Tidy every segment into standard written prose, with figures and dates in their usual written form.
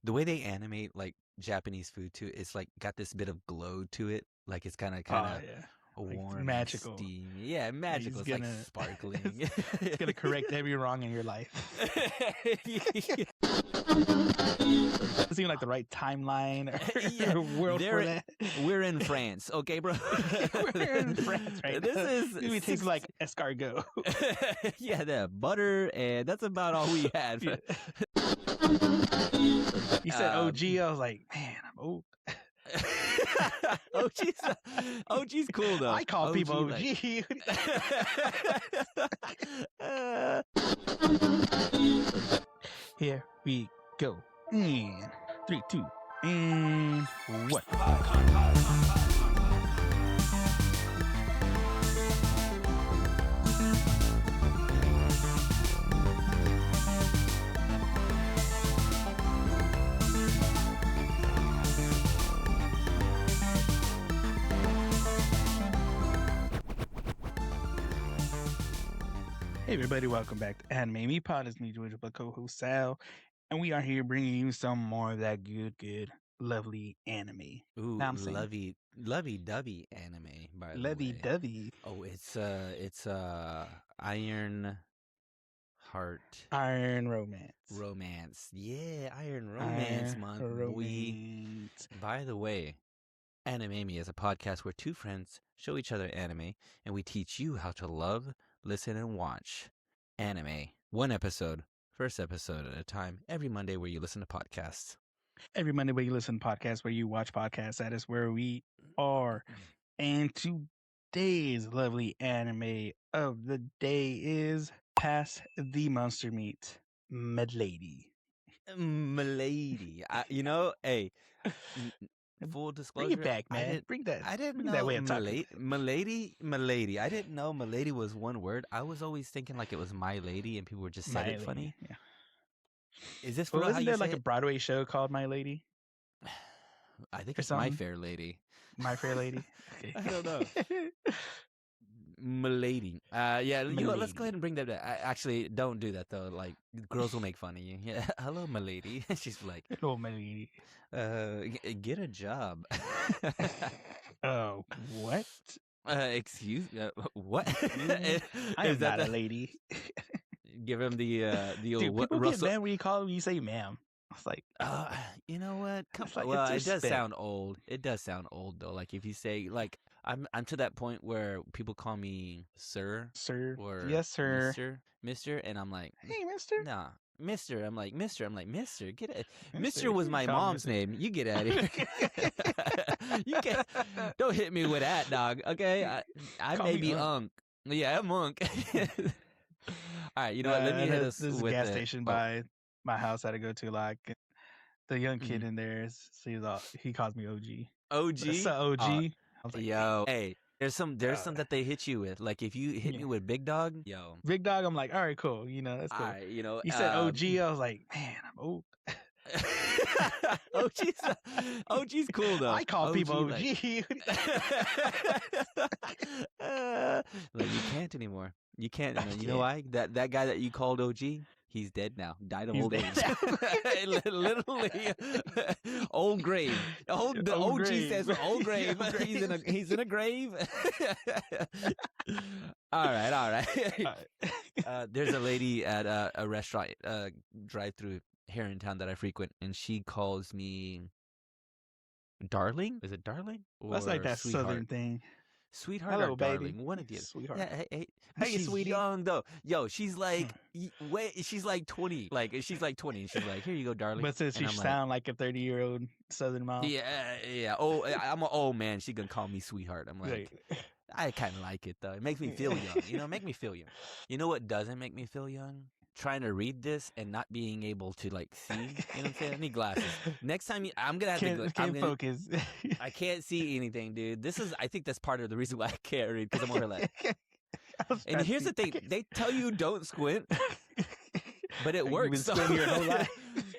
The way they animate like Japanese food too, it's like got this bit of glow to it. Like it's kind Oh of yeah, like warm and magical. steamy. Yeah, Like magical. he's It's like gonna, sparkling. it's gonna correct every wrong in your life. It's even like the right timeline Yeah, or world for that. we're in France, okay, bro. We're in France right This now. is Maybe it tastes like escargot. yeah, the butter, and that's about all we had. Yeah. You said OG, I was like, man, I'm old. OG's cool though. I call people OG. Like... Here we go. And 3, 2, and 1. Hey everybody, welcome back to Anime Me Pod. It's me, George, my co-host Sal, and we are here bringing you some more of that good, lovely anime. Ooh, Now I'm saying lovey-dovey anime, by the way. lovey-dovey. Oh, it's Iron Heart. Iron Romance. Romance. Yeah, Iron Romance month, boy. By the way, Anime Me is a podcast where two friends show each other anime, and we teach you how to love, listen, and watch anime. First episode at a time, every Monday where you listen to podcasts. Every Monday where you listen to podcasts, where you watch podcasts, that is where we are. And today's lovely anime of the day is Pass the Monster Meat, Milady. Milady. Hey, full disclosure. Bring it back, man. I didn't know that way of talking. Milady. I didn't know Milady was one word. I was always thinking like it was My Lady, and people were just saying it funny. Yeah. Is this well, how isn't you there say like it? a Broadway show called My Lady? I think it's My Fair Lady. My Fair Lady. Okay. I don't know. Milady. Yeah, you know, let's go ahead and bring that back. Actually, don't do that though. Like, girls will make fun of you. Yeah, hello, Milady. She's like, hello, Milady. Get a job. Oh, what? Excuse what? I am not a lady. Give him the old Dude, people get mad when you call them. You say, "Ma'am." It's like, you know what? It does sound old. It does sound old though. Like if you say, like, I'm to that point where people call me sir, or yes, sir, mister, and I'm like, hey, mister. Nah, mister. I'm like, mister. Get it. Mister was my mom's name. You get out of here. You can't. Don't hit me with that, dog. Okay, I may be Unk. Yeah, I'm Unk. All right, you know what? Let me hit us this with gas station by my house that I go to. Like the young kid in there, he calls me OG. OG. So OG. I was like, yo, hey. There's some that they hit you with. Like if you hit me with Big Dog, yo. Big Dog, I'm like, all right, cool. You know, that's cool. All right, you know, you said OG, I was like, man, I'm old. OG's cool though. I call people OG. Like you can't anymore. You can't. You know why? That guy that you called OG, he's dead now. Died of old age. Literally, old grave. The old OG grave. Says old grave. He's in a grave. All right. There's a lady at a restaurant drive-through here in town that I frequent, and she calls me darling. Is it darling? Or that's like that sweetheart? Southern thing. Sweetheart hello, or baby. darling, one of the sweetheart. Yeah, hey, she's sweetie. Young though. Yo, she's like, she's like 20. Like she's like 20. And she's like, here you go, darling. But since she sound like a 30-year-old Southern mom. Yeah. Oh, I'm an old man. She gonna call me sweetheart. I'm like, I kind of like it though. It makes me feel young. You know, make me feel young. You know what doesn't make me feel young? Trying to read this and not being able to like see. You know what I'm saying? I need glasses. Next time I'm gonna have to can't focus. I can't see anything, dude. I think that's part of the reason why I can't read, because I'm over like. And here's the thing: they tell you don't squint, but it works. You've been squinting your whole life.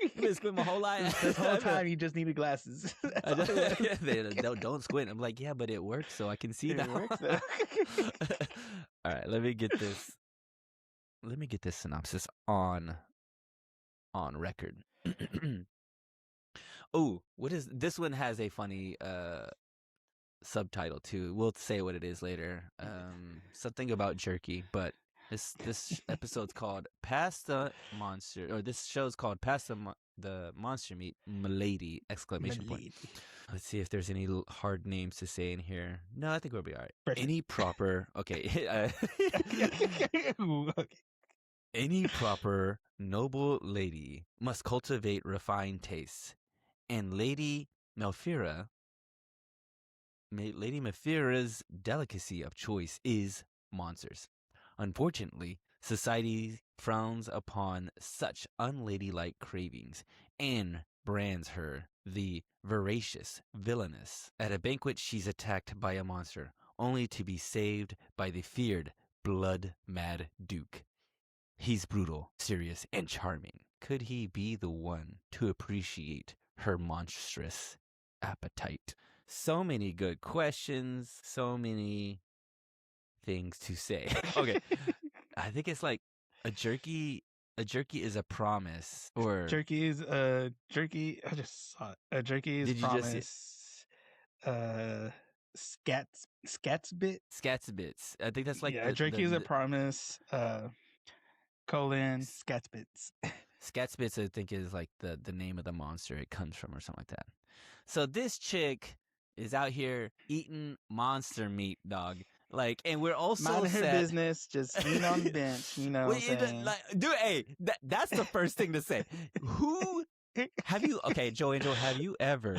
You've been squinting my whole life. This whole time you just needed glasses. Don't squint. I'm like, yeah, but it works, so I can see that. It works though. All right, let me get this synopsis on on record. Oh, what is this one? Has a funny subtitle too. We'll say what it is later. Something about jerky, but this episode's called "Past the Monster," or this show's called "Past the Monster Meat." Milady! Exclamation point. Let's see if there's any hard names to say in here. No, I think we'll be all right. Perfect. Any proper any proper noble lady must cultivate refined tastes, and Lady Mephiera's delicacy of choice is monsters. Unfortunately, society frowns upon such unladylike cravings and brands her the voracious villainess. At a banquet, she's attacked by a monster, only to be saved by the feared blood-mad Duke. He's brutal, serious, and charming. Could he be the one to appreciate her monstrous appetite? So many good questions, so many things to say. Okay. I think it's like a jerky is a promise, or jerky is jerky. I just saw it. A jerky is promise. Scatsbits. I think that's like jerky is a promise. Scatsbits. Scatsbits, I think, is like the name of the monster it comes from, or something like that. So this chick is out here eating monster meat, dog. Like, and we're also minding her business, just eating on the bench. You know, what I'm saying? Like, dude, hey, that's the first thing to say. Who have you? Okay, Joe Angel, have you ever?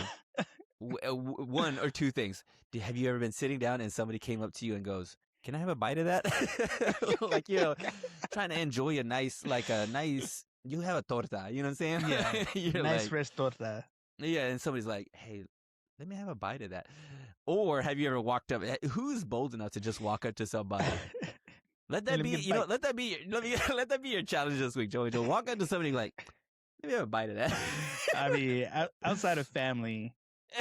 One or two things. Have you ever been sitting down and somebody came up to you and goes, "Can I have a bite of that?" Like, you know, trying to enjoy a nice. You have a torta. You know what I'm saying? Yeah, you're nice like, fresh torta. Yeah, and somebody's like, "Hey, let me have a bite of that." Or have you ever walked up? Who's bold enough to just walk up to somebody? Let that be, let that be your challenge this week, Joey. Walk up to somebody like, "Let me have a bite of that." I mean, outside of family,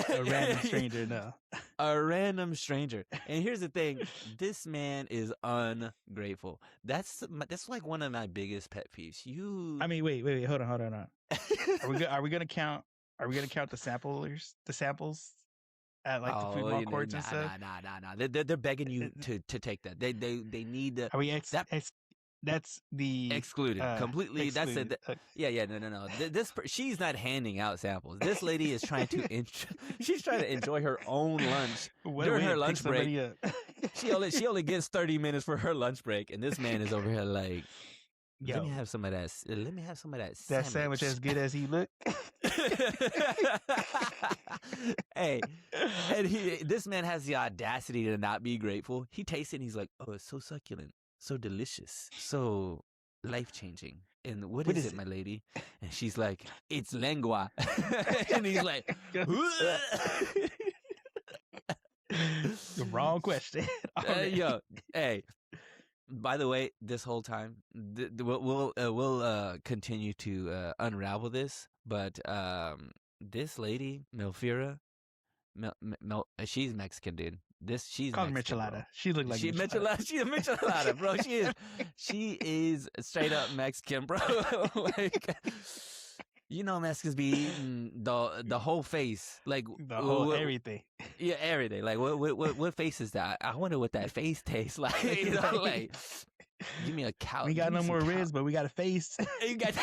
a random stranger, no. A random stranger. And here's the thing: this man is ungrateful. That's like one of my biggest pet peeves. I mean, wait, hold on. Are we gonna count? Are we gonna count the samples at like the food mall courts and stuff? Nah. They're begging you to take that. They need to. Are we that's the excluded completely. Excluded. That's it. No. She's not handing out samples. This lady is trying to she's trying to enjoy her own lunch during her lunch break. She only gets 30 minutes for her lunch break, and this man is over here like, let me have some of that. Let me have some of that sandwich. That sandwich as good as he looked. Hey, and this man has the audacity to not be grateful. He tastes it and he's like, "Oh, it's so succulent, so delicious, so life-changing." And what is it, my lady? And she's like, "It's lengua." And he's like, the wrong question. Yo, hey. By the way, this whole time we'll continue to unravel this, but this lady Melfiera, she's Mexican, dude. She's call Mexican, her Michelada. Bro. She looked like Michelada. She's a Michelada, bro. She is straight up Mexican, bro. Like, you know, Mexicans be eating the whole face, like the whole everything. Yeah, everything. Like, what face is that? I wonder what that face tastes like. You know, like, give me a cow. We got no more ribs, but we got a face. You got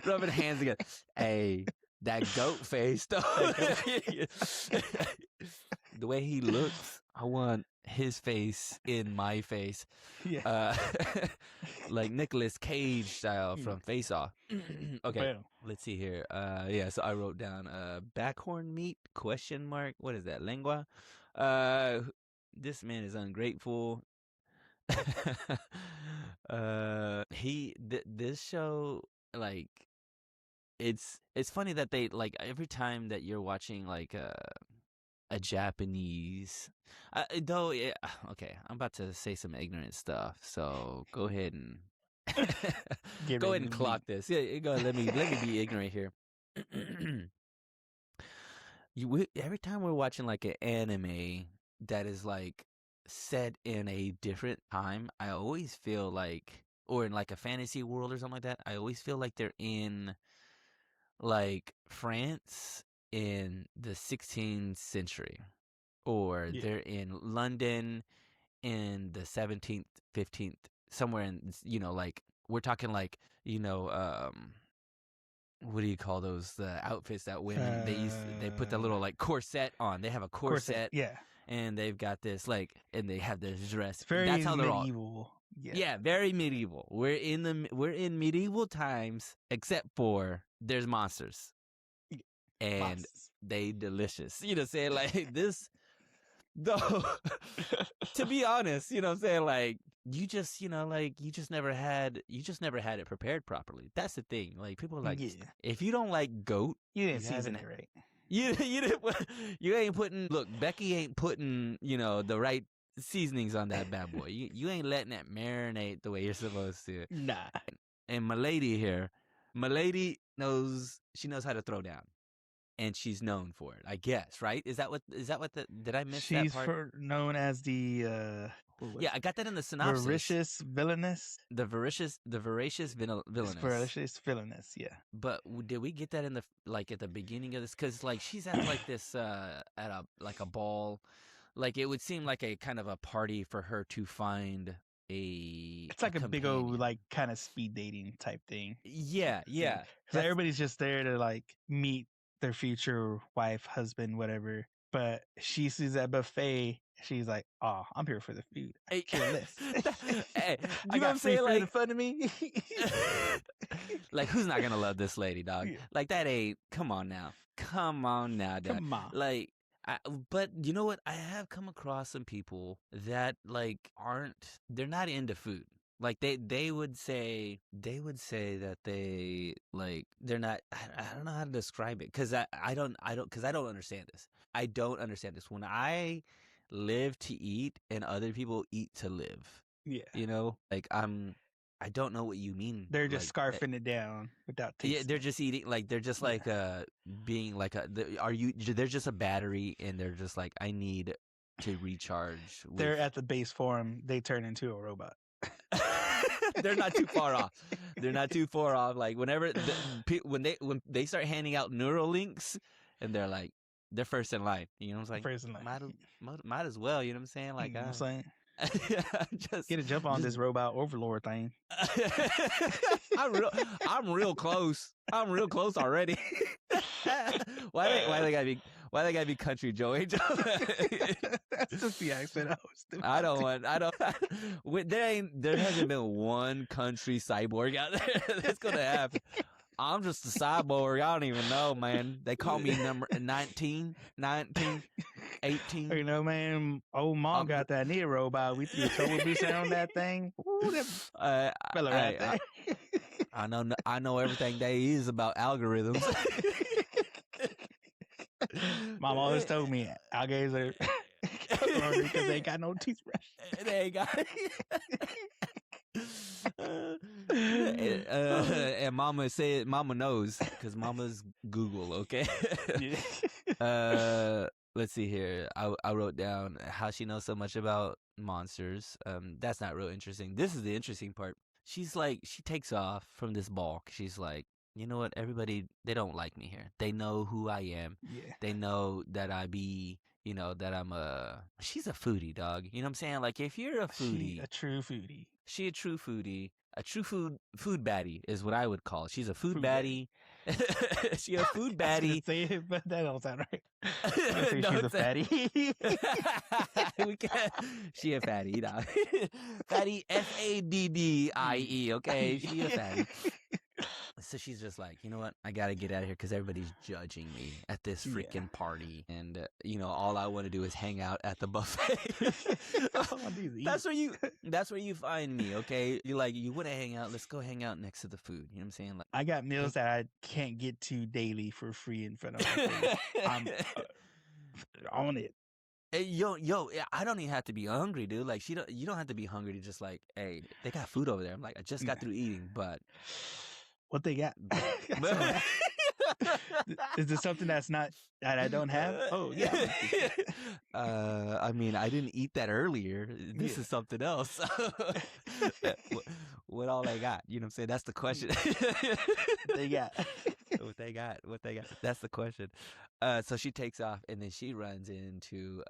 rubbing hands again. Hey, that goat face though. The way he looks, I want his face in my face. Yeah. Like Nicolas Cage style from Face Off. Okay, let's see here. Yeah, so I wrote down backhorn meat ? What is that? Lengua. This man is ungrateful. This show, like, it's funny that they, like, every time that you're watching like a Japanese, okay, I'm about to say some ignorant stuff, so go ahead and go ahead and clock this. Yeah, go ahead, let me be ignorant here. Every time we're watching like an anime that is like set in a different time, I always feel like or in like a fantasy world or something like that, I always feel like they're in like France in the 16th century, or Yeah. they're in London in the 17th, 15th, somewhere in, like we're talking like, what do you call those, the outfits that women they put the little like corset on. They have a corset, Yeah. and they've got this like, and they have this dress. It's very That's how they're all. medieval. Yeah, very medieval. We're in medieval times, except for there's monsters, and Monsters. they delicious. You know what I'm saying? Like this, though. To be honest, you know what I'm saying? Like you just, you just never had it prepared properly. That's the thing. Like people are like, if you don't like goat, you didn't season it right. You didn't. You ain't putting. Look, Becky ain't putting, the right seasonings on that bad boy. You ain't letting that marinate the way you're supposed to. Nah. And Milady here, Milady knows how to throw down, and she's known for it, I guess. Right? Is that what did I miss that part? She's known as the yeah, I got that in the synopsis. Voracious villainous. The voracious villainous. Voracious villainous, yeah. But did we get that in at the beginning of this? Because like she's at like this at a ball, like it would seem like a kind of a party for her to find a. It's like a big old like kind of speed dating type thing. Yeah. Because everybody's just there to like meet their future wife, husband, whatever. But she sees that buffet. She's like, "Oh, I'm here for the food. I care less. Hey, I got free food in front of me." Like, who's not gonna love this lady, dog? Yeah. Like that ain't. Come on now, dog. Come on. Like, but you know what? I have come across some people that like they're not into food. Like they would say that they like they're not. I don't know how to describe it because I don't understand this. I don't understand this. When I live to eat and other people eat to live. Yeah. Like I don't know what you mean. They're just like, scarfing it down without tasting. Yeah, they're just eating like they're just like being like they're just a battery and they're just like I need to recharge. They're at the base form, they turn into a robot. They're not too far off. They're not too far off. Like whenever when they start handing out Neuralinks and they're like they're first in line. You know what I'm saying? First in line. Might as well. You know what I'm saying? Like, you know what I'm saying? Just get a jump on this robot overlord thing. I'm real close. I'm real close already. Why they gotta be country Joe Angel? That's just the accent I was doing. There hasn't been one country cyborg out there that's gonna happen. I'm just a cyborg. I don't even know, man. They call me number 19, 18. You know, man, old mom got that knee robot. We threw Turbo Boost on that thing. Ooh, that fella right there. I know everything there is about algorithms. Mom always told me alligators are because they ain't got no toothbrush. They ain't got and mama said mama knows because mama's Google, okay? Let's see here. I wrote down how she knows so much about monsters. That's not real interesting. This is the interesting part. She's like, she takes off from this ball. She's like, you know what? Everybody, they don't like me here. They know who I am. Yeah. They know that that I'm she's a foodie, dog. You know what I'm saying? Like, if you're a foodie. A true foodie. She a true foodie. A true food baddie is what I would call it. She's a food baddie. She a food baddie. Say it, but that don't sound right. No, she's a fatty. We can't. She a fatty, dog. Fatty, FADDIE. Okay, she a fatty. So she's just like, you know what? I got to get out of here because everybody's judging me at this freaking party. And, all I want to do is hang out at the buffet. That's where you find me, okay? You're like, you want to hang out? Let's go hang out next to the food. You know what I'm saying? Like, I got meals that I can't get to daily for free in front of my face. I'm on it. Hey, yo, I don't even have to be hungry, dude. Like, you don't have to be hungry to just like, hey, they got food over there. I'm like, I just got through eating, but... What they got? Is there something that I don't have? Oh yeah. I mean, I didn't eat that earlier. This is something else. what all they got? You know what I'm saying? That's the question. They got. What they got? What they got? That's the question. So she takes off, and then she runs into.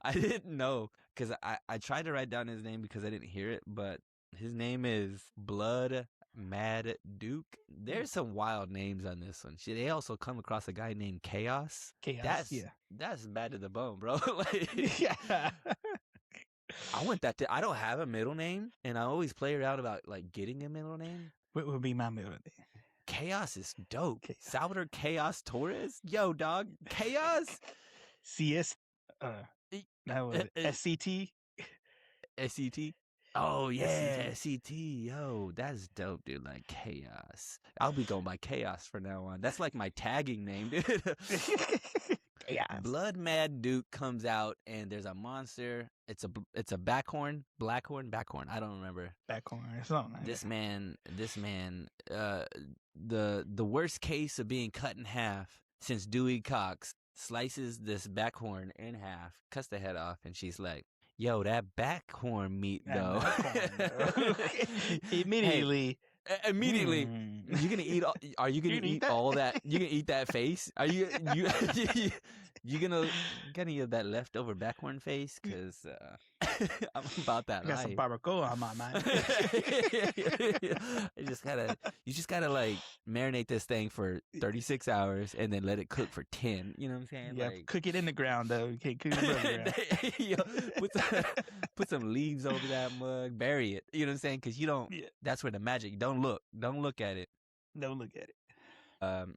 I didn't know because I tried to write down his name because I didn't hear it, but his name is Blood Mad Duke. There's some wild names on this one. They also come across a guy named Chaos. That's bad to the bone, bro. Yeah. I want that. I don't have a middle name, and I always play around about like getting a middle name. What would be my middle name? Chaos is dope. Chaos. Salvador Chaos Torres? Yo, dog. Chaos? CS? That was SCT? SCT? Oh, yeah. SCT. Yo, that's dope, dude. Like, Chaos. I'll be going by Chaos from now on. That's like my tagging name, dude. Chaos. Blood Mad Duke comes out, and there's a monster. It's a backhorn. I don't remember. Backhorn. Something like this man, the worst case of being cut in half since Dewey Cox slices this backhorn in half, cuts the head off, and she's like, yo, that backhorn meat, though. Immediately. Immediately, you're gonna eat. Are you gonna eat all that? You gonna eat that face? Are you gonna eat that leftover backhorn face? Because I'm about that. I got some barbacoa on my mind. you just gotta like marinate this thing for 36 hours and then let it cook for 10. You know what I'm saying? Yeah, like, cook it in the ground though. You can't cook it in the ground. Put some leaves over that mug, bury it. You know what I'm saying? Because you don't. Yeah. That's where the magic. Don't look at it. Don't look at it.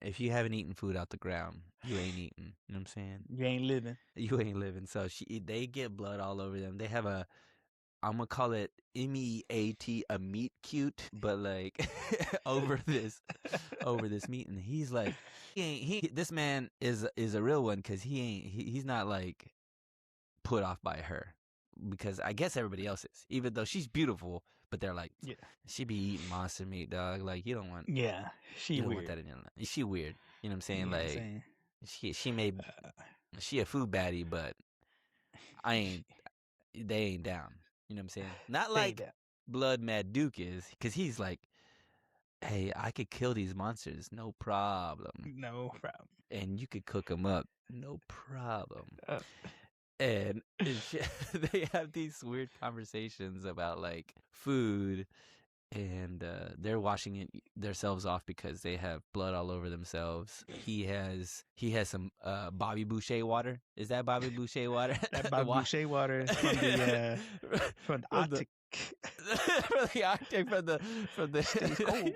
If you haven't eaten food out the ground, you ain't eating. You know what I'm saying? You ain't living. You ain't living. So they get blood all over them. They have I'm gonna call it MEAT, a meat cute, but like over this meat, and he's like, this man is a real one because he's not like put off by her. Because I guess everybody else is, even though she's beautiful, but they're like, she be eating monster meat, dog. Like, you don't want, she don't weird. Want that in your life. She weird. You know what I'm saying? She may, she a food baddie, but they ain't down. You know what I'm saying? Not like Blood Mad Duke is, because he's like, hey, I could kill these monsters, no problem. No problem. And you could cook them up, no problem. And they have these weird conversations about like food, and they're washing themselves off because they have blood all over themselves. He has some Bobby Boucher water. Is that Bobby Boucher water? That Bobby Boucher water is from the Arctic. From the Arctic, from the stays cold.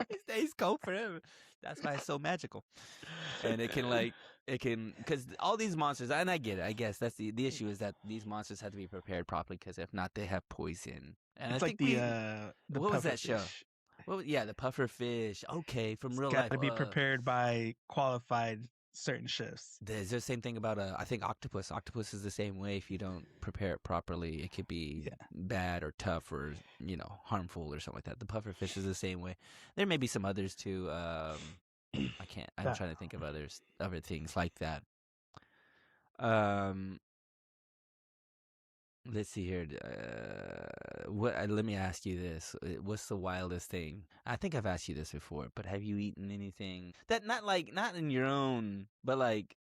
It stays cold for him. That's why it's so magical. And it can, because all these monsters, and I get it, I guess that's the issue is that these monsters have to be prepared properly, because if not, they have poison. And it's I like the what was that fish show? The puffer fish. Okay, from real life. Got to be prepared by qualified certain chefs. There's the same thing about I think octopus. Octopus is the same way. If you don't prepare it properly, it could be bad or tough or harmful or something like that. The puffer fish is the same way. There may be some others too. I'm trying to think of other things like that. Let's see here. Let me ask you this: what's the wildest thing? I think I've asked you this before, but have you eaten anything that not in your own, but like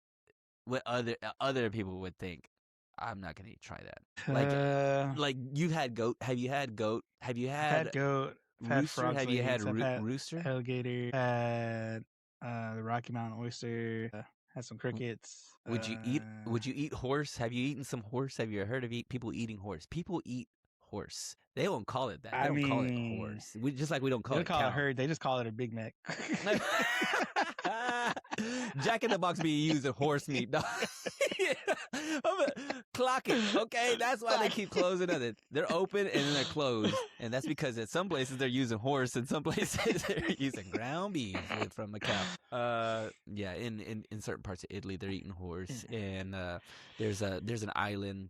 what other people would think? I'm not gonna try that. Like you've had goat. Have you had goat? Have you had goat? Rooster? Have you had rooster? Alligator. Had the Rocky Mountain oyster. Had some crickets. Would you eat horse? Have you eaten some horse? Have you heard of people eating horse? People eat horse. They don't call it that. They don't call it horse. Just like we don't call it cow. They don't call it herd. They just call it a Big Mac. Jack in the Box be using horse meat, dog. Clock it, okay? That's why they keep closing it. They're open and then they're closed. And that's because at some places they're using horse and some places they're using ground beef from a cow. In certain parts of Italy they're eating horse. And there's an island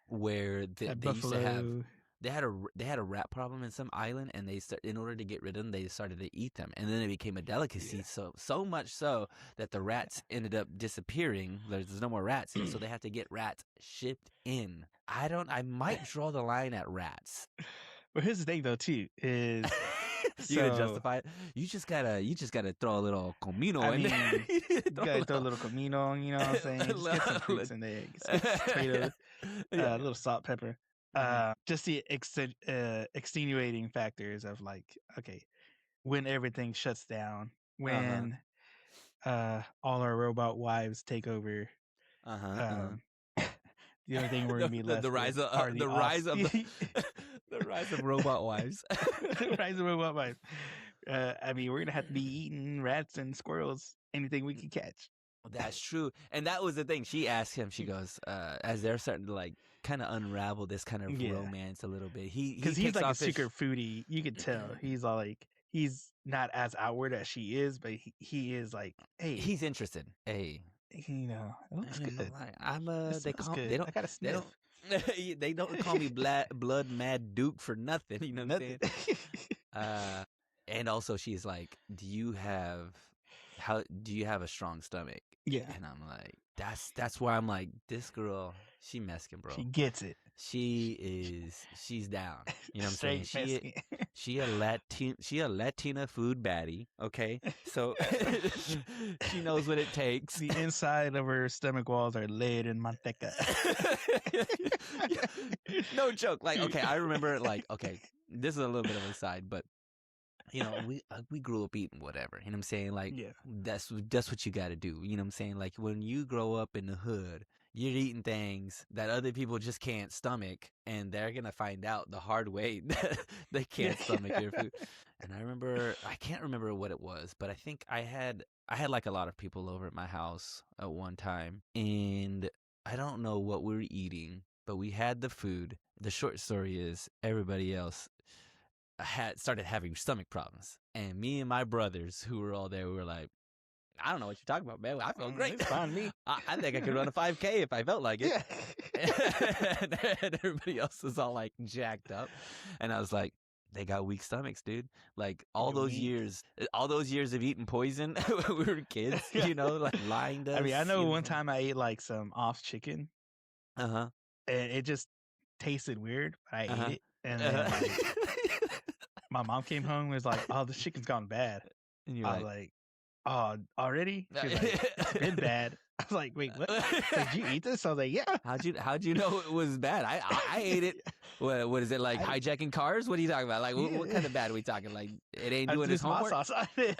where they used to have they had a rat problem in some island, and in order to get rid of them, they started to eat them, and then it became a delicacy. So much so that the rats ended up disappearing. There's no more rats, so they have to get rats shipped in I might draw the line at rats. But here's the thing, though, too, is you gonna justify it? You just gotta throw a little comino in there. You gotta throw a little comino. You know what I'm saying? Just get some fruits in there. Just get some tomatoes, a little salt, pepper. Just the extenuating factors of like, okay, when everything shuts down, when all our robot wives take over. The only thing we're gonna be left the rise with of are the rise of the rise of robot wives. The rise of robot wives. I mean, we're gonna have to be eating rats and squirrels, anything we can catch. That's true, and that was the thing. She asked him. She goes, as they're starting to like kind of unravel this kind of romance a little bit. Because he's like a secret foodie. You could tell he's all like, he's not as outward as she is, but he is like, hey, he's interested. Hey, you know, it looks good. They call good. They don't. I got a sniff. They don't call me blood mad Duke for nothing. You know what I'm saying? And also she's like, do you have a strong stomach? Yeah. And I'm like, that's why I'm like, this girl, she Mexican, bro. She gets it. She's down. You know what I'm saying? She a Latina food baddie, okay? So she knows what it takes. The inside of her stomach walls are laid in manteca. No joke. Like, okay, I remember like, okay, this is a little bit of a side, but you know, we grew up eating whatever. You know what I'm saying? Like, that's what you got to do. You know what I'm saying? Like, when you grow up in the hood, you're eating things that other people just can't stomach, and they're gonna find out the hard way that they can't stomach your food. And I can't remember what it was, but I think I had like a lot of people over at my house at one time, and I don't know what we were eating, but we had the food. The short story is everybody else started having stomach problems, and me and my brothers who were all there, we were like, I don't know what you're talking about, man. I feel great. It's fine, me. I think I could run a 5K if I felt like it. Yeah. And everybody else was all like jacked up, and I was like, they got weak stomachs, dude. Like all those years of eating poison when we were kids, you know, like lying to us. I mean, I know one time I ate like some off chicken. And it just tasted weird, but I ate it, and then like, my mom came home and was like, "Oh, this chicken's gone bad." And I was like, "Oh, already?" She's like, "It's been bad." I was like, "Wait, what? Did you eat this?" I was like, "Yeah." How'd you know it was bad? I ate it. What is it like? Hijacking cars? What are you talking about? Like, what kind of bad are we talking? Like, it ain't doing its homework. Hot sauce on it.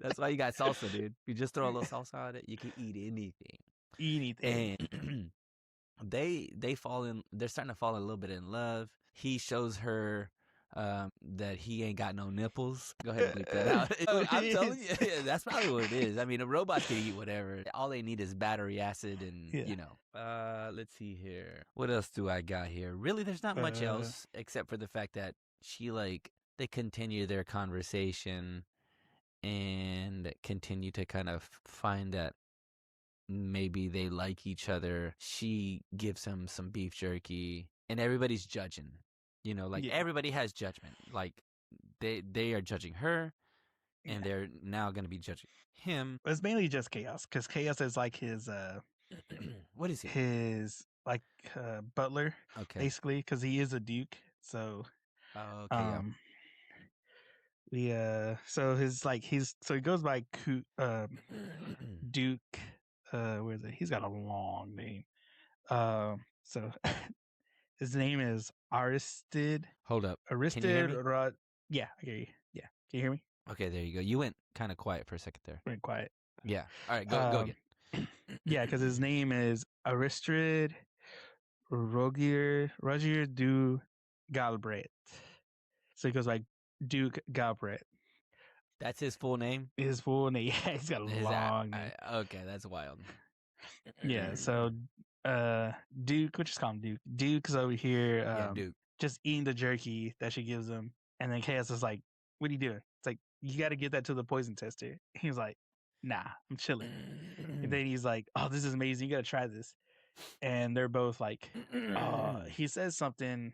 That's why you got salsa, dude. You just throw a little salsa on it, you can eat anything. And they're starting to fall a little bit in love. He shows her that he ain't got no nipples. Go ahead and bleep that out. I'm telling you, that's probably what it is. I mean, a robot can eat whatever. All they need is battery acid and, you know. Let's see here. What else do I got here? Really, there's not much else except for the fact that they continue their conversation and continue to kind of find that maybe they like each other. She gives him some beef jerky, and everybody's judging. You know, like everybody has judgment. Like they are judging her, and they're now going to be judging him. It's mainly just Chaos, because Chaos is like his what is he? His like butler, basically, because he is a duke. So so he goes by Duke. Where is it? He's got a long name. So his name is Aristid. Hold up. Aristid. Yeah, I hear you. Yeah, can you hear me? Okay, there you go. You went kind of quiet for a second there. Went quiet. Yeah. All right, go again. Yeah, because his name is Aristid Rogier du Galbraith. So he goes by Duke Galbraith. That's his full name? His full name. Yeah, he's got a long name. Okay, that's wild. Yeah, so Duke, we'll just call him Duke. Duke's over here Duke. just eating the jerky that she gives him. And then Chaos is like, what are you doing? It's like, you got to get that to the poison tester. He's like, nah, I'm chilling. And then he's like, oh, this is amazing. You got to try this. And they're both like, he says something.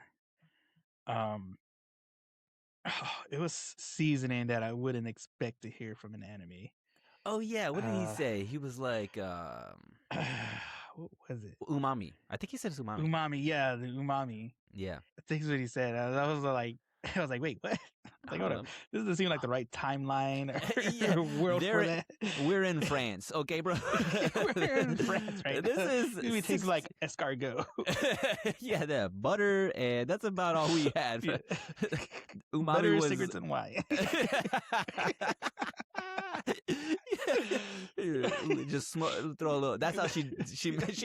It was seasoning that I wouldn't expect to hear from an anime. Oh yeah, what did he say? He was like, what was it? Umami. I think he said it's umami. Umami. Yeah, the umami. Yeah. I think that's what he said. I was like, wait, what? Like, hold up. This doesn't seem like the right timeline yeah, or world for that. We're in France, okay, bro. We're in France right this now. Is it tastes like escargot. yeah, the butter, and that's about all we had. Yeah. Umami butter, was cigarettes, and wine. Just throw a little. That's how she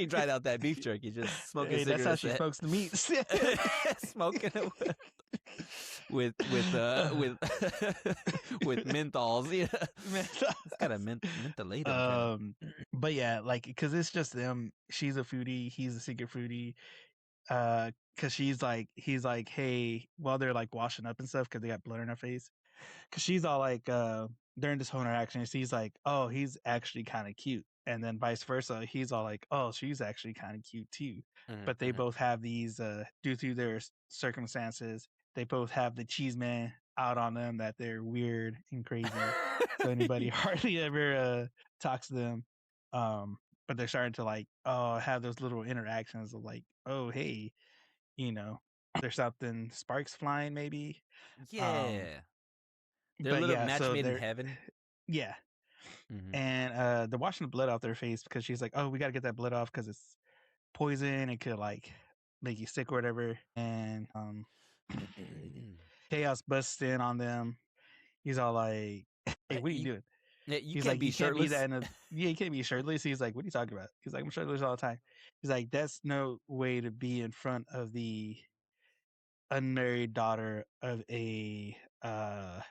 tried out that beef jerky. Just smoking cigarettes. That's how she smokes the meat. Smoking it with with menthols. Yeah, it's kind of mentholated. But yeah, like because it's just them. She's a foodie. He's a secret foodie. Because he's like, hey, while they're like washing up and stuff, because they got blood on her face. Because she's all like, during this whole interaction, she's like, oh, he's actually kind of cute. And then vice versa, he's all like, oh, she's actually kind of cute too. But they both have these, due to their circumstances, they both have the cheese man out on them that they're weird and crazy. So anybody hardly ever talks to them. But they're starting to like, have those little interactions of like, oh, hey, there's something sparks flying maybe. Yeah. They're a little match made in heaven. Yeah. And they're washing the blood off their face because she's like, oh, we got to get that blood off because it's poison. It could like make you sick or whatever. And Chaos busts in on them. He's all like, hey, what are you doing? You can't be shirtless. You can't be shirtless. He's like, what are you talking about? He's like, I'm shirtless all the time. He's like, that's no way to be in front of the unmarried daughter of a count.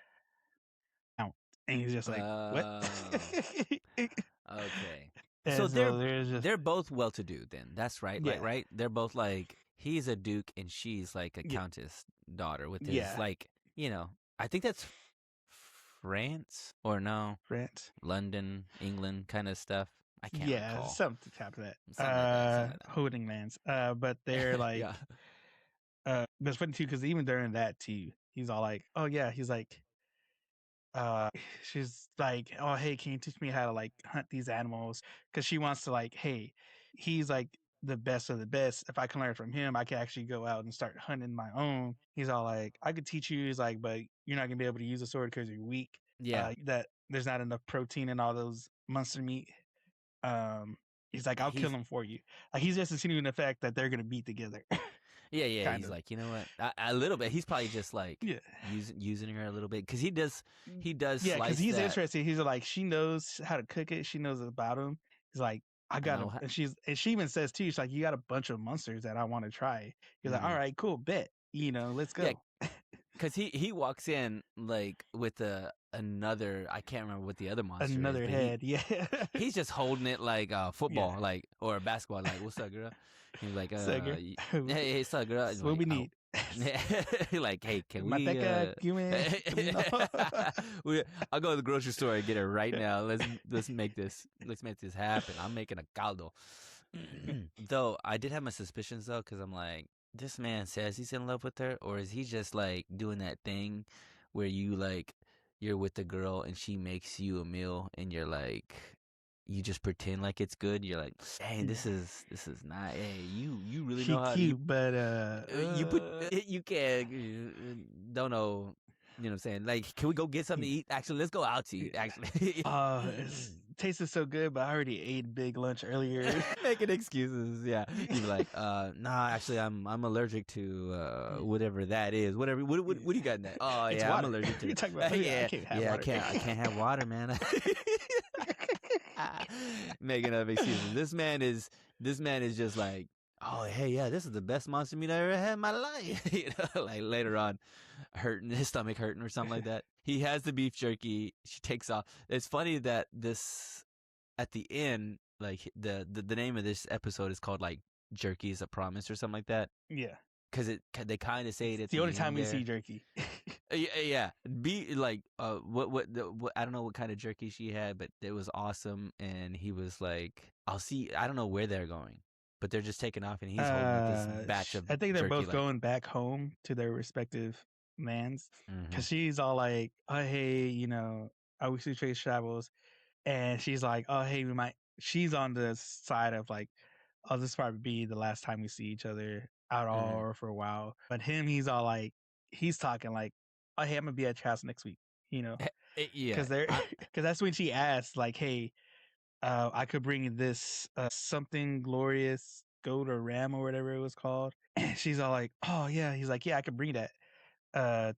And he's just like, what? Okay. So they're both well-to-do then. That's right. Yeah. Like, right? They're both like, he's a duke and she's like a countess daughter with his like, I think that's France or no? France. London, England kind of stuff. I can't recall. Something like that. Holding lands. But they're like, but it's funny too, because even during that too, he's all like, oh yeah, he's like, she's like, oh hey, can you teach me how to like hunt these animals? Because she wants to like, hey, he's like the best of the best. If I can learn from him, I can actually go out and start hunting my own. He's all like, I could teach you. He's like, but you're not gonna be able to use a sword because you're weak. Yeah, that there's not enough protein in all those monster meat. He's like, I'll kill him for you. Like he's just insinuating the fact that they're gonna be together. Yeah. He's like, you know what? A little bit. He's probably just like using her a little bit because he does. Yeah, because he's interested. He's like, she knows how to cook it. She knows about him. He's like, I got and she even says too. She's like, you got a bunch of monsters that I want to try. He's like, all right, cool, bet. Let's go. Yeah, because he walks in like with another. I can't remember what the other monster. Another head. He's just holding it like football, like or basketball. Like, what's up, girl? He's like, hey, what's up, girl? That's what like, we need. Like, hey, can we? I'll go to the grocery store and get it right now. Let's make this happen. I'm making a caldo. Though I did have my suspicions though, because I'm like, this man says he's in love with her, or is he just like doing that thing where you like you're with the girl and she makes you a meal and you're like, you just pretend like it's good. You're like, hey, this is not. Hey, you really know how cute, but you can't don't know. You know what I'm saying? Like, can we go get something to eat? Actually, let's go out to eat. Actually, it tasted so good, but I already ate big lunch earlier. Making excuses, yeah. You're like, nah, actually, I'm allergic to whatever that is. Whatever. What do you got in that? Oh it's yeah, water. I'm allergic to. You're talking about I can't have water, man. Making up excuses. This man is just like, oh hey, yeah, this is the best monster meat I ever had in my life. Like later on, his stomach hurting or something like that. He has the beef jerky. She takes off. It's funny that this at the end, like the name of this episode is called like Jerky is a Promise or something like that. Yeah. Because they kind of say it. It's the only time we see jerky. Yeah. Be like, what I don't know what kind of jerky she had, but it was awesome. And he was like, I'll see. I don't know where they're going, but they're just taking off, and he's holding this batch of. I think they're both going back home to their respective mans, because she's all like, oh hey, I wish we trade travels, and she's like, oh hey, we might. She's on the side of like, oh, this probably be the last time we see each other at all or for a while. But him, he's all like, he's talking like, oh, hey, I'm gonna be at your house next week, Yeah. because they're because that's when she asked like, hey, I could bring this something glorious goat or ram or whatever it was called. And she's all like, oh yeah, he's like, yeah, I could bring that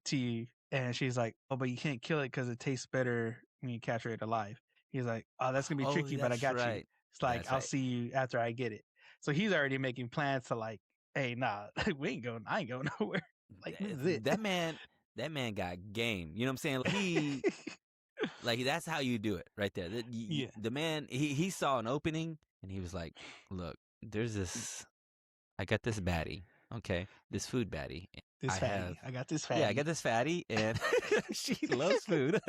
to you. And she's like, oh, but you can't kill it because it tastes better when you capture it alive. He's like, oh, that's gonna be Oh, tricky, but I that's got you. right. It's like, That's I'll right. see you after I get it. So he's already making plans to like, hey, nah, we ain't going, I ain't going nowhere. Like, this is it. That man got game. You know what I'm saying? Like that's how you do it right there. Yeah. The man he saw an opening and he was like, "Look, there's this. I got this baddie. Okay, this food baddie. This I fatty. have." I got this Yeah, I fatty. got this fatty, and she loves food,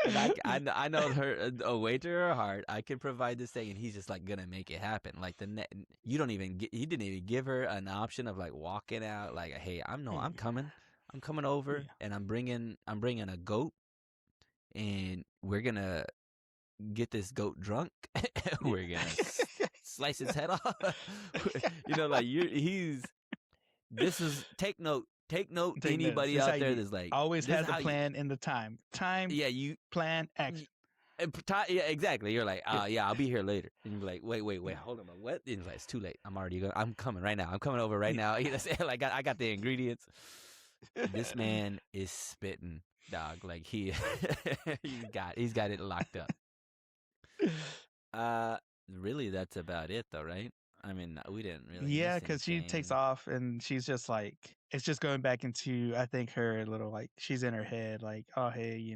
and I know her away to her heart. I can provide this thing, and he's just like gonna make it happen. Like you don't even he didn't even give her an option of like walking out. Like, hey, I'm coming over, Yeah. and I'm bringing a goat, and we're gonna get this goat drunk. We're gonna slice his head off. Like he's. This is take note. Take note, Take notes. anybody This is how out there you that's like, always this is has a how you, plan in the time. Time, yeah, you, plan, action. yeah, exactly. You're like, Yeah. yeah, I'll be here later. And you're like, wait, Yeah. hold on, what? And he's like, it's too late. I'm coming right now. I'm coming over right Yeah. now. Like, I got the ingredients. This man is spitting, dog. Like he's got it locked up. Really, that's about it, though, right? I mean, we didn't really Yeah, miss because she takes anything. off and she's just like, it's just going back into, I think, her little, like, she's in her head, like, oh, hey,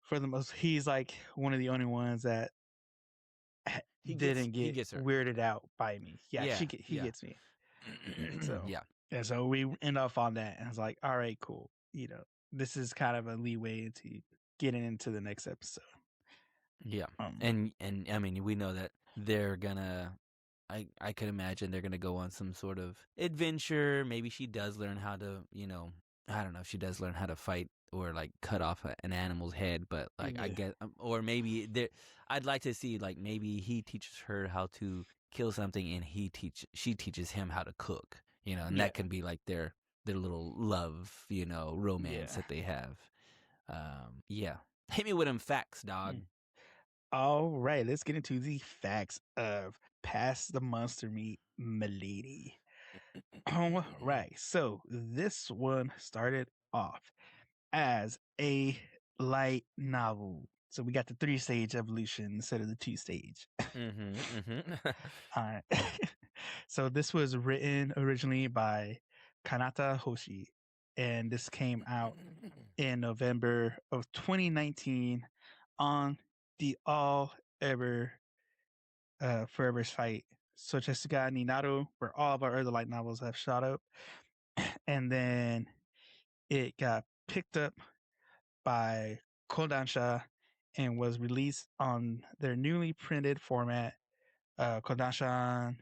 for the most, he's like one of the only ones that didn't He get gets her. weirded out by me. Yeah, Yeah, he yeah, gets me. So, yeah, and so we end off on that. And I was like, all right, cool. This is kind of a leeway into getting into the next episode. yeah. Um, And I mean, we know that they're gonna. I could imagine they're gonna go on some sort of adventure. Maybe she does learn how to, I don't know if she does learn how to fight or like cut off an animal's head, but like I yeah, get, or maybe there. I'd like to see like maybe he teaches her how to kill something, and she teaches him how to cook. And yeah, that can be like their little love, romance yeah. that they have. Yeah. Hit me with them facts, dog. Mm. All right, let's get into the facts of Pass the Monster Meat Milady. All right, so this one started off as a light novel. So we got the 3-stage evolution instead of the 2-stage. All right. So this was written originally by Kanata Hoshi, and this came out in November of 2019 on the all ever forever site Sochesga Ninado, where all of our other light novels have shot up. And then it got picked up by Kodansha and was released on their newly printed format, Kodansha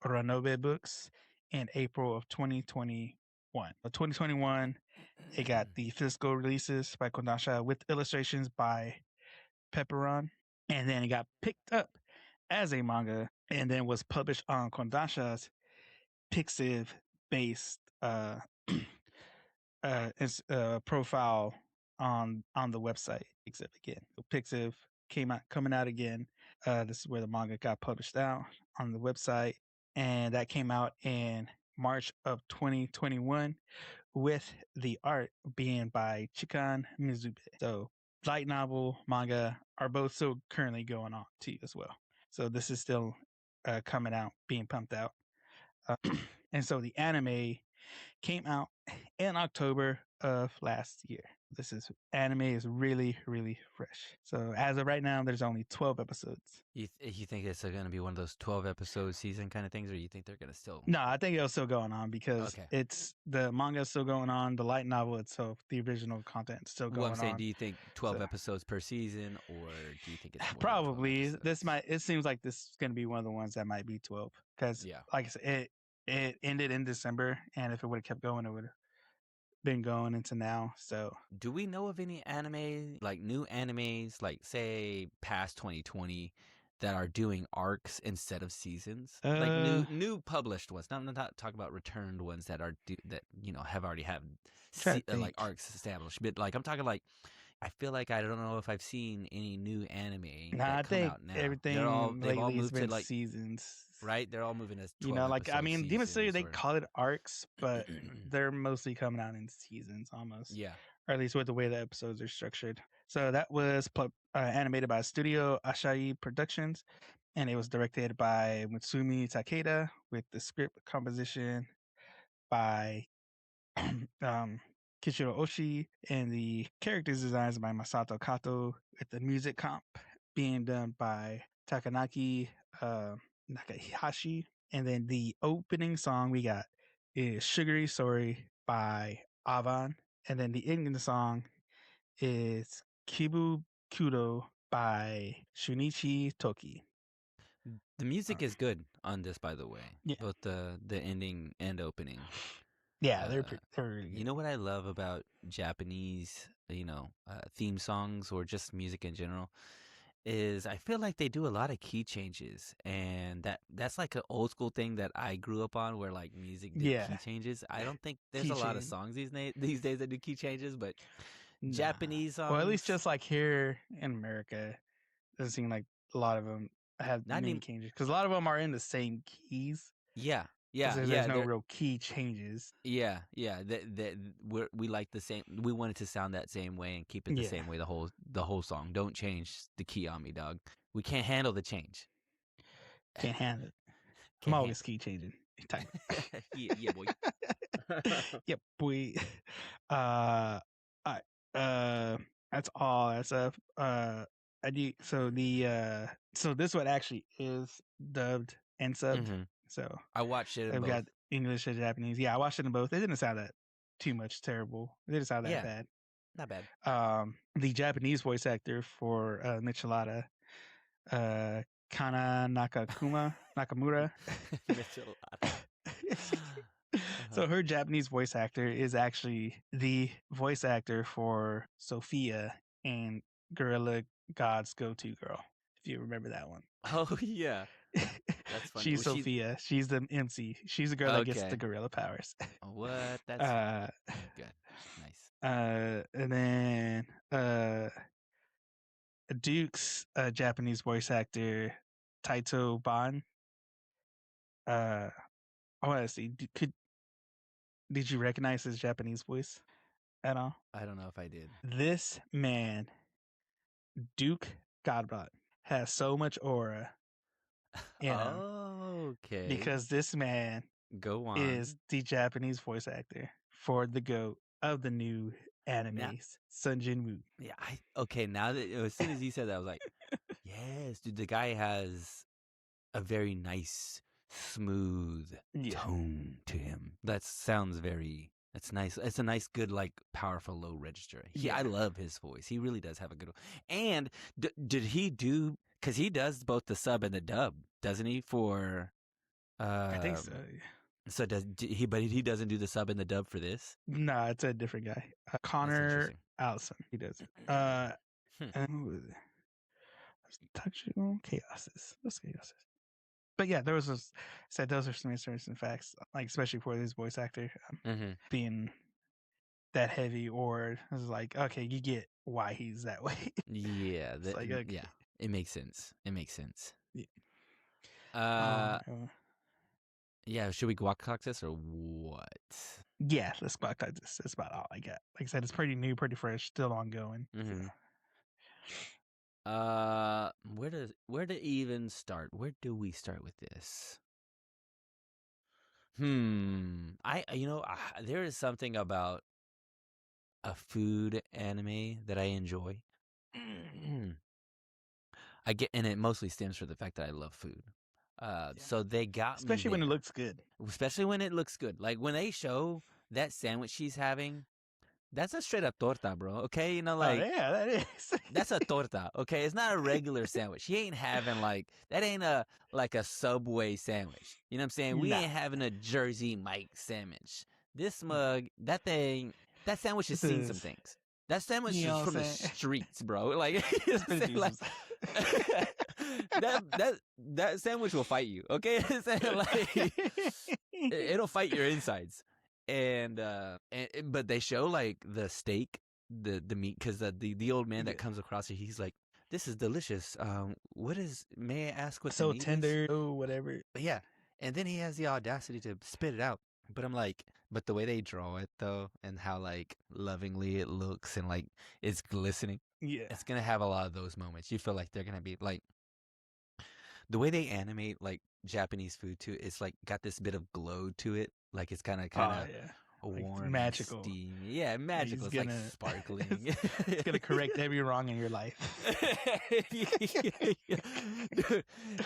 Ranobe books, in April of 2021. 2021, it got the physical releases by Kodansha with illustrations by Pepperon, and then it got picked up as a manga and then was published on Kodansha's Pixiv based profile on the website. Pixiv again. So Pixiv coming out again. This is where the manga got published out on the website, and that came out in March of 2021 with the art being by Chikan Mizube. So light novel, manga are both still currently going on too as well. So this is still coming out, being pumped out. And so the anime came out in October of last year. This is anime is really, really fresh. So as of right now, there's only 12 episodes. You think it's going to be one of those 12-episode season kind of things, or you think they're going to still? No, I think it's still going on because Okay. it's the manga is still going on. The light novel itself, the original content, is still Well, I'm going saying, on. do you think 12 So episodes per season, or do you think it's more than 12 probably this episodes? might. It seems like this is going to be one of the ones that might be 12 because, Yeah. like I said, it ended in December, and if it would have kept going, it would have been going into now. So Do we know of any anime, like new animes, like say past 2020, that are doing arcs instead of seasons, like new published ones. I'm not talking about returned ones that are that have already have like arcs established, but like I'm talking like I feel like I don't know if I've seen any new anime that come out now. Everything They've all lately has moved to been like seasons, right? They're all moving as 12 like I mean, Demon Slayer they or... call it arcs, but they're mostly coming out in seasons almost. Yeah, or at least with the way the episodes are structured. So that was animated by Studio Asahi Productions, and it was directed by Mutsumi Takeda with the script composition by Kichiro Oshii and the characters designs by Masato Kato, with the music comp being done by Takanaki Nakahashi. And then the opening song we got is Sugary Sorry by Avan. And then the ending song is Kibu Kudo by Shunichi Toki. The music is good on this, by the way. Yeah. Both the ending and opening. Yeah, they're really good. You know what I love about Japanese, theme songs or just music in general, is I feel like they do a lot of key changes, and that's like an old school thing that I grew up on, where like music did key changes. I don't think there's a lot of songs these days that do key changes, but Japanese songs. Well, at least just like here in America, it doesn't seem like a lot of them have many changes, because a lot of them are in the same keys. Yeah. There's no real key changes. Yeah. We like the same. We want it to sound that same way and keep it the same way the whole song. Don't change the key on me, dog. We can't handle the change. Can't handle it. I'm always key changing. yeah, boy. Yeah, boy. That's all. That's I do. So this one actually is dubbed and subbed. Mm-hmm. So I watched it. I've got English and Japanese. Yeah, I watched it in both. It didn't sound that too much terrible. It didn't sound that bad. Not bad. The Japanese voice actor for Michelada, Kana Nakamura. Michelada. So her Japanese voice actor is actually the voice actor for Sophia and Gorilla God's Go-To Girl, if you remember that one. Oh, yeah. That's funny. She's Sophia. She's the MC. She's the girl that gets the gorilla powers. What? That's good. Nice. And then Duke's Japanese voice actor, Taito Ban. I want to see. Did you recognize his Japanese voice at all? I don't know if I did. This man, Duke Godbot, has so much aura in him. Okay. Because this man is the Japanese voice actor for the GOAT of the new animes, Sun Jin-woo. Yeah. Now that as soon as you said that, I was like, yes, dude. The guy has a very nice, smooth tone to him. That sounds very. That's nice. It's a nice, good, like powerful low register. I love his voice. He really does have a good one. And did he do? Because he does both the sub and the dub, doesn't he? For I think so. So but he doesn't do the sub and the dub for this? No, it's a different guy. Connor Allison. He does. Tactical Chaoses. Those Chaoses. But yeah, those are some interesting facts, like especially for this voice actor being that heavy, or it's like, okay, you get why he's that way. Yeah, it makes sense. Yeah. Yeah, should we guac talk this or what? Yeah, let's guac talk this. That's about all I got. Like I said, it's pretty new, pretty fresh, still ongoing. Mm-hmm. Where to even start? Where do we start with this? There is something about a food anime that I enjoy. And it mostly stems from the fact that I love food. So they got me, especially when it looks good. Especially when it looks good. Like when they show that sandwich she's having, that's a straight up torta, bro. Okay, yeah, that is. That's a torta. Okay, it's not a regular sandwich. She ain't having that ain't a Subway sandwich. You know what I'm saying? We ain't having a Jersey Mike sandwich. This mug, that sandwich has seen some things. That sandwich is from the streets, bro. Like, that sandwich will fight you. Okay, like it'll fight your insides. And but they show like the steak, the meat, because the old man that comes across it, he's like, "This is delicious. May I ask what the so meat tender, oh whatever." But yeah, and then he has the audacity to spit it out. But I'm like, but the way they draw it though, and how like lovingly it looks, and like it's glistening. Yeah. It's gonna have a lot of those moments. You feel like they're gonna be like the way they animate like Japanese food too. It's like got this bit of glow to it. Like it's kind of warm, like magical, and steamy. Yeah, magical. It's like sparkling. It's gonna correct every wrong in your life.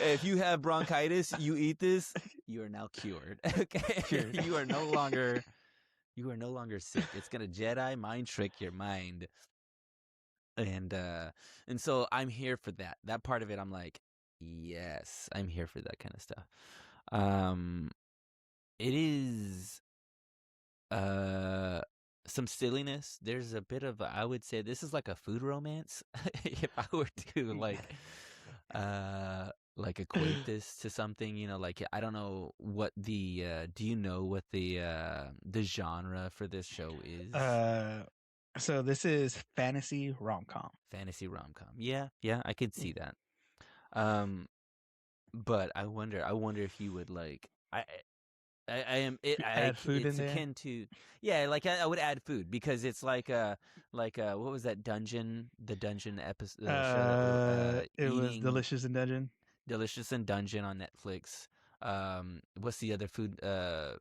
If you have bronchitis, you eat this, you are now cured. Okay, cured. You are no longer sick. It's gonna Jedi mind trick your mind. And so I'm here for that. That part of it, I'm like, yes, I'm here for that kind of stuff. It is some silliness. There's a bit of, I would say this is like a food romance. If I were to like equate this to something, you know, like I don't know what do you know what the genre for this show is? So this is fantasy rom-com. Fantasy rom-com. Yeah, I could see that. But I wonder if you would like add food it's in akin to like I would add food, because it's like what was that dungeon episode show it was Delicious in Dungeon. Delicious in Dungeon on Netflix. What's the other food show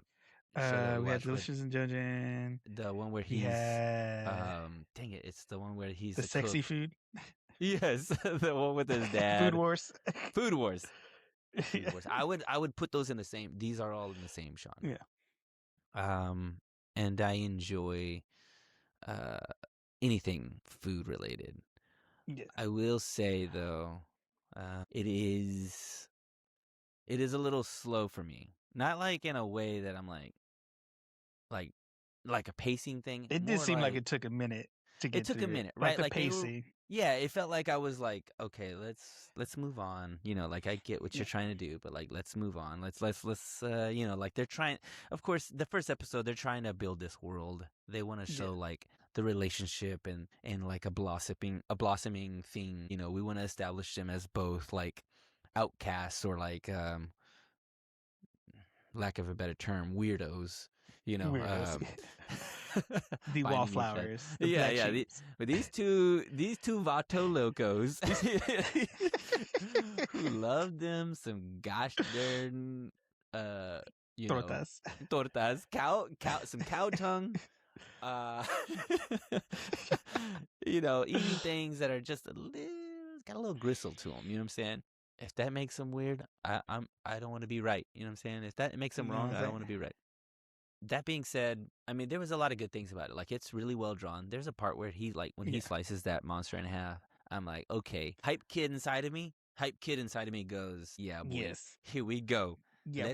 we had Delicious in Dungeon, the one where he's dang it, it's the one where he's the sexy cook. Food. Yes, the one with his dad. Food Wars. Food Wars. I would put those in the same. These are all in the same genre. Yeah. And I enjoy anything food related. Yeah. I will say though, it is a little slow for me. Not like in a way that I'm like a pacing thing. It did seem like it took a minute to get. It took a minute, right? Like the pacing. Yeah, it felt like I was like, okay, let's move on. You know, like I get what you're trying to do, but like let's move on. Let's you know, like they're trying. Of course, the first episode they're trying to build this world. They want to show like the relationship and like a blossoming thing. You know, we want to establish them as both like outcasts or like lack of a better term, weirdos. You know, the wallflowers. But these two Vato locos who love them some gosh darn tortas, some cow tongue, you know, eating things that are just got a little gristle to them. You know what I'm saying? If that makes them weird, I don't want to be right. You know what I'm saying? If that makes them wrong, I don't want to be right. That being said, I mean, there was a lot of good things about it. Like, it's really well drawn. There's a part where he, like, when he slices that monster in half, I'm like, okay. Hype kid inside of me goes, yeah, boy, here we go. Yeah,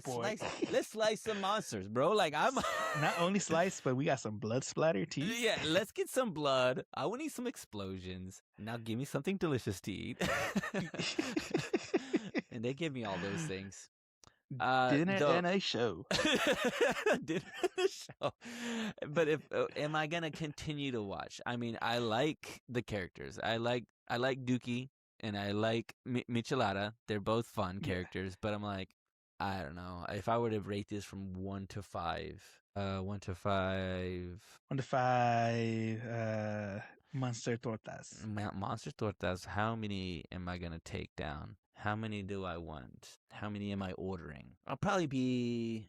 let's slice some monsters, bro. Like, I'm not only slice, but we got some blood splatter too. Yeah, let's get some blood. I want to eat some explosions. Now give me something delicious to eat. And they give me all those things. Dinner and a show. Dinner and a show. But am I gonna continue to watch? I mean, I like the characters. I like Dookie and I like Michelada. They're both fun characters. But I'm like, I don't know. If I were to rate this from 1 to 5, 1 to 5. 1 to 5. Monster tortas. Monster tortas. How many am I gonna take down? How many do I want? How many am I ordering? I'll probably be,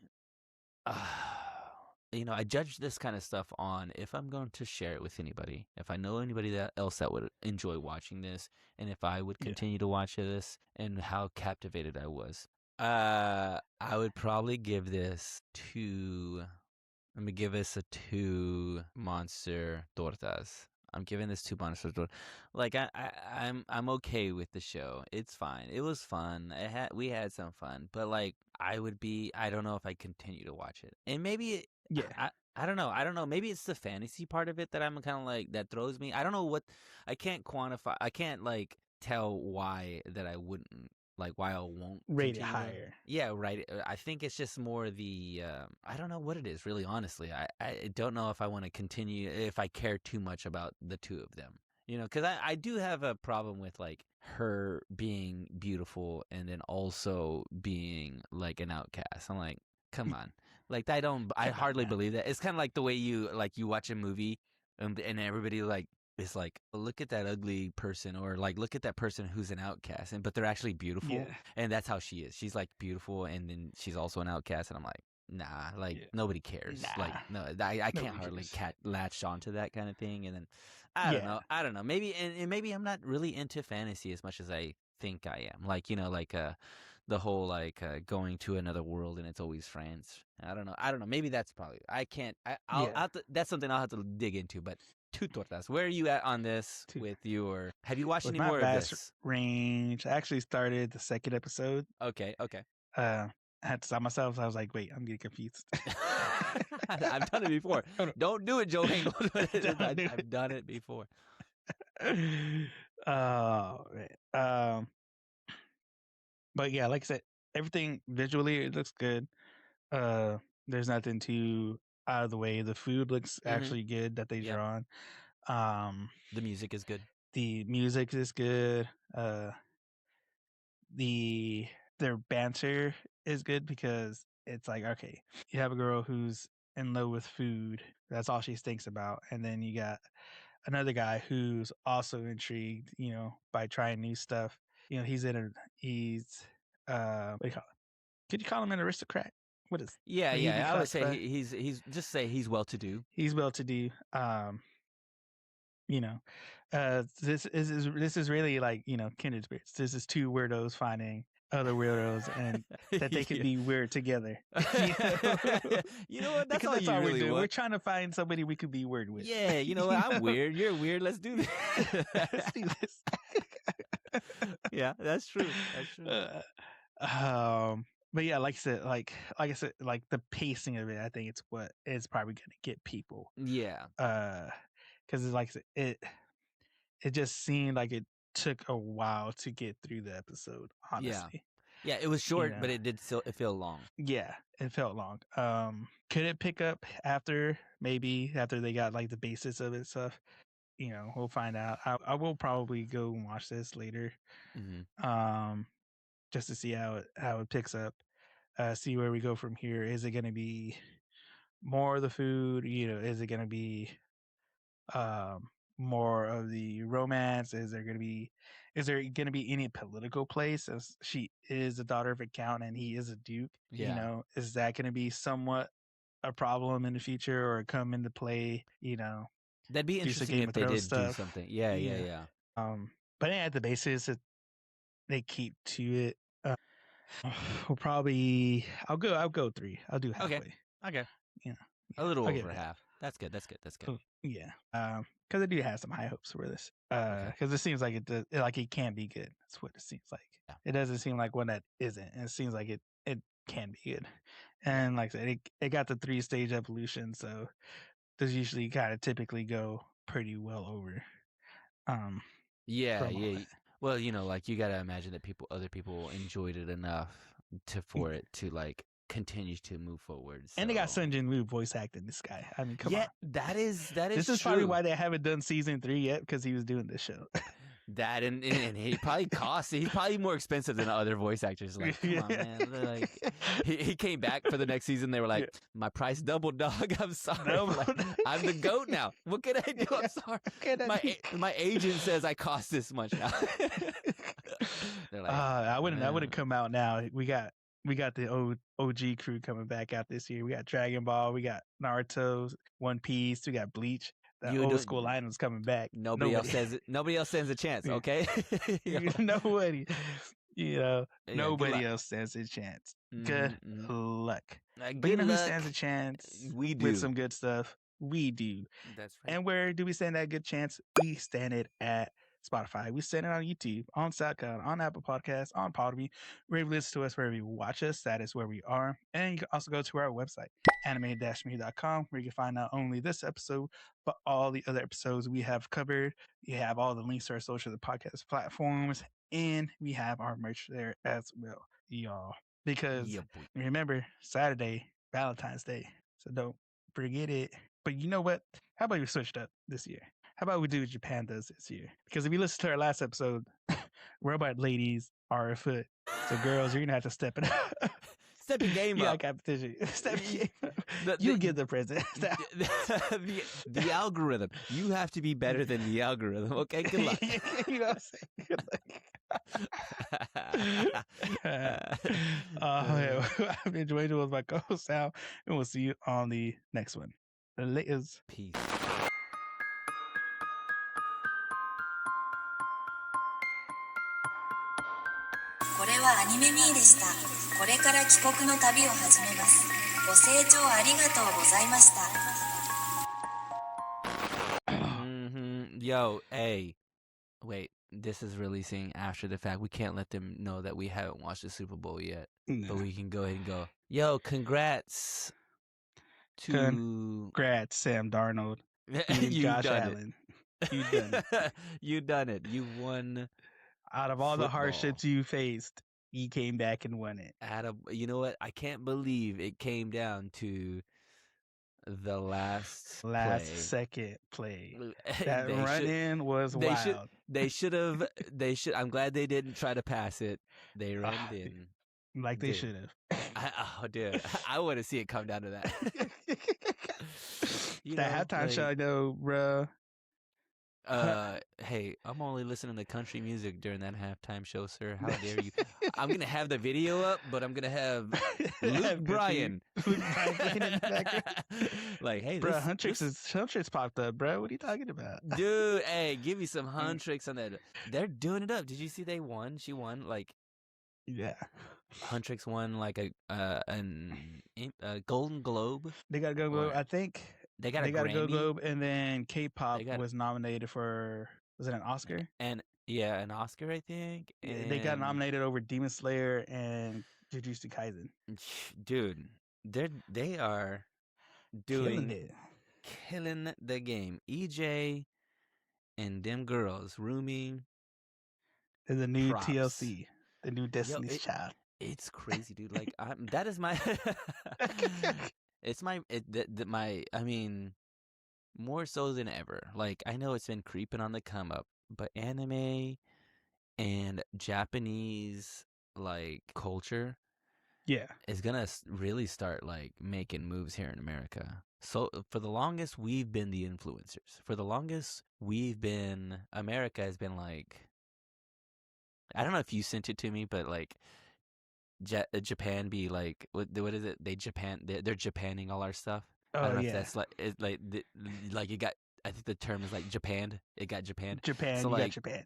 you know, I judge this kind of stuff on if I'm going to share it with anybody, if I know anybody else that would enjoy watching this, and if I would continue to watch this, and how captivated I was. I would probably give this 2. I'm gonna give this a 2 monster tortas. I'm giving this 2 monster tortas. Like I'm okay with the show. It's fine. It was fun. We had some fun, but like I don't know if I continue to watch it. And maybe I don't know. Maybe it's the fantasy part of it that I'm kind of like that throws me. I don't know what. I can't quantify. I can't like tell why that I wouldn't like why I won't rate it continue. higher. Yeah, right. I think it's just more the I don't know what it is really. Honestly, I don't know if I want to continue if I care too much about the two of them. Because I do have a problem with like her being beautiful and then also being like an outcast. I'm like, come on, like I Come on hardly now. believe that. It's kind of like the way you watch a movie and everybody like is like, look at that ugly person, or like look at that person who's an outcast, but they're actually beautiful, Yeah. and that's how she is. She's like beautiful, and then she's also an outcast, and I'm like, nah, like Yeah. nobody cares. Like Nah. no, I can't Nobody hardly cares. latch onto that kind of thing, and then Yeah. I don't know, maybe and maybe I'm not really into fantasy as much as I think I am. Like like the whole like going to another world and it's always France. I don't know. Maybe that's probably I can't. I'll Yeah. that's something I'll have to dig into. But two tortas. Where are you at on this Too. with you, or have you watched With any my more of vast this? range, I actually started the second episode. Okay, okay. I had to stop myself. I was like, wait, I'm getting confused. I've done it before. Oh, no. Don't do it, Joe Hingle. Don't do I've done it before. Oh man. But yeah, like I said, everything visually it looks good. There's nothing too out of the way. The food looks actually good that they Yep. draw on. The music is good. The music is good. Their banter is good because it's like, okay, you have a girl who's in love with food. That's all she thinks about. And then you got another guy who's also intrigued, by trying new stuff. He's what do you call it? Could you call him an aristocrat? What is Yeah, would he be yeah. I would say classified? he's just say he's well to do. He's well to do. You know, this is really like kindred spirits. This is two weirdos finding other weirdos and that they could Yeah. be weird together. You know what? That's Because all that's you all we're really doing. We're want. trying to find somebody we could be weird with. Yeah, you know what? I'm weird. You're weird. Let's do this. Let's do this. Yeah, that's true. That's true. But yeah, like I said, like the pacing of it, I think it's what is probably going to get people. Yeah. Because it's like I said, it just seemed like it took a while to get through the episode. Honestly, yeah, it was short, but it did still it felt long. Yeah, it felt long. Could it pick up after maybe after they got like the basis of it stuff? We'll find out. I will probably go and watch this later. Just to see how it picks up. See where we go from here. Is it going to be more of the food? Is it going to be more of the romance? Is there going to be any political place, as she is the daughter of a count and he is a duke? Yeah. Is that going to be somewhat a problem in the future or come into play? That'd be do some interesting Game if of they Thrones did do stuff. something. Yeah. But at the basis, they keep to it. We'll probably I'll go 3. I'll do halfway. Okay. Yeah. A little I'll give over it half. half. That's good. That's good. That's good. Oh, yeah. Because I do have some high hopes for this. Because it seems like it can be good. That's what it seems like. Yeah. It doesn't seem like one that isn't. And it seems like it can be good. And like I said, it got the 3-stage evolution, so those usually kind of typically go pretty well over. Yeah. From all that. Well, like you got to imagine that other people enjoyed it enough for it to like continue to move forward. So. And they got Sun Jin Woo voice acting this guy. I mean, come on. That is This is true. probably why they haven't done season 3 yet, because he was doing this show. That and he probably cost. He's probably more expensive than other voice actors. Like, come on, man. Like, he came back for the next season. They were like, my price doubled, dog. I'm sorry. Like, I'm the GOAT now. What can I do? I'm sorry. My agent says I cost this much now. They're like, I wouldn't come out now. We got the OG crew coming back out this year. We got Dragon Ball. We got Naruto, One Piece. We got Bleach. The old school line was coming back. Nobody else stands a chance. Okay. Nobody. Nobody else stands a chance. Good luck. But who stands a chance? We do. With some good stuff. We do. That's right. And where do we stand that good chance? We stand it at Spotify. We stand it on YouTube, on SoundCloud, on Apple Podcasts, on Podbean. Wherever you listen to us, wherever you watch us, that is where we are. And you can also go to our website, anime-me.com, where you can find not only this episode, but all the other episodes we have covered. You have all the links to our social podcast platforms And we have our merch there as well, y'all. Because Yeah, boy. remember, Saturday, Valentine's Day. So don't forget it. But you know what? How about we switched up this year? How about we do what Japan does this year? Because if you listen to our last episode, robot ladies are afoot. So girls, you're gonna have to step it up. Step your game You got up. competition. Step your game up. The- You the- get the present. the algorithm. You have to be better than the algorithm. Okay, good luck. You know what I'm saying? Good luck. I've been enjoying it with my co-host Sal, and we'll see you on the next one. Laters. Peace. これはアニメミーでした。これから帰国の旅を始めます。ご清聴ありがとうございました。Yo, hey, wait. This is releasing after the fact. We can't let them know that we haven't watched the Super Bowl yet. No. But we can go ahead and go. Yo, congrats to Congrats, Sam Darnold. And Josh Allen. You done it. You done it. You won. Out of all the hardships you faced, you came back and won it. You know what? I can't believe it came down to the last second play. That run-in was wild. They should have. I'm glad they didn't try to pass it. They ran it in. Like they should have. Dude, I want to see it come down to that. That halftime show, though, bro. Hey, I'm only listening to country music during that halftime show, sir. How dare you? I'm gonna have the video up, but I'm gonna have Luke Bryan. Like, hey, bro, Huntrix popped up, bro. What are you talking about, dude? Hey, give me some Huntrix on that. They're doing it up. Did you see they won? She won, like, yeah. Huntrix won like a Golden Globe. They got a Golden Globe, I think. They got a Golden Globe, and then K-pop was nominated for, was it an Oscar? And yeah, an Oscar, I think. And they got nominated over Demon Slayer and Jujutsu Kaisen. Dude, they are killing the game. EJ and them girls, Rumi. And the new TLC, the new Destiny's Child. It's crazy, dude. Like, that is my. It's my, I mean, more so than ever. Like, I know it's been creeping on the come up, but anime and Japanese, like, culture, is gonna really start, like, making moves here in America. So, for the longest, we've been the influencers. For the longest, America has been, like, I don't know if you sent it to me, but, like, Japan be like, what is it? They're Japanning all our stuff. Oh, I don't know if that's like it got. I think the term is like Japanned. It got Japan. So like Japan.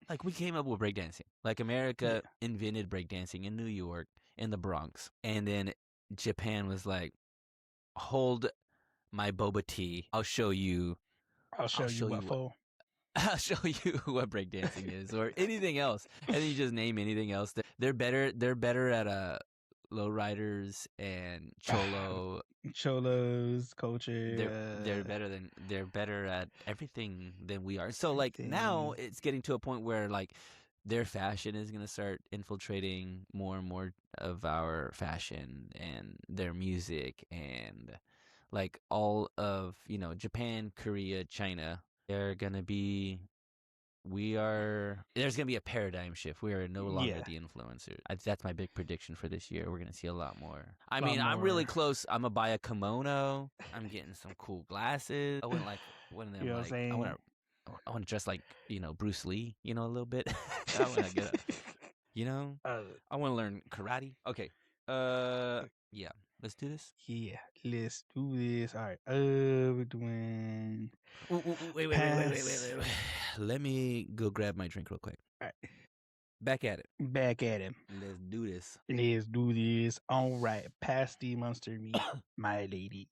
Like, we came up with breakdancing. Like, America invented breakdancing in New York, in the Bronx, and then Japan was like, hold my boba tea. I'll show you. I'll show you what for. I'll show you what breakdancing is, or anything else, and then you just name anything else. They're better. They're better at lowriders and cholos culture. They're better at everything than we are. So like now it's getting to a point where like their fashion is gonna start infiltrating more and more of our fashion and their music and like all of Japan, Korea, China. There's gonna be a paradigm shift. We are no longer the influencers. That's my big prediction for this year. We're gonna see a lot more. I'm really close. I'm gonna buy a kimono. I'm getting some cool glasses. I wouldn't like one of them. You know what I'm saying? I want to dress like Bruce Lee. A little bit. I want to get I want to learn karate. Okay. Yeah. Let's do this. Yeah, let's do this. All right. We're doing. Wait. Let me go grab my drink real quick. All right. Back at it. Let's do this. All right. Pass the monster meat, my lady.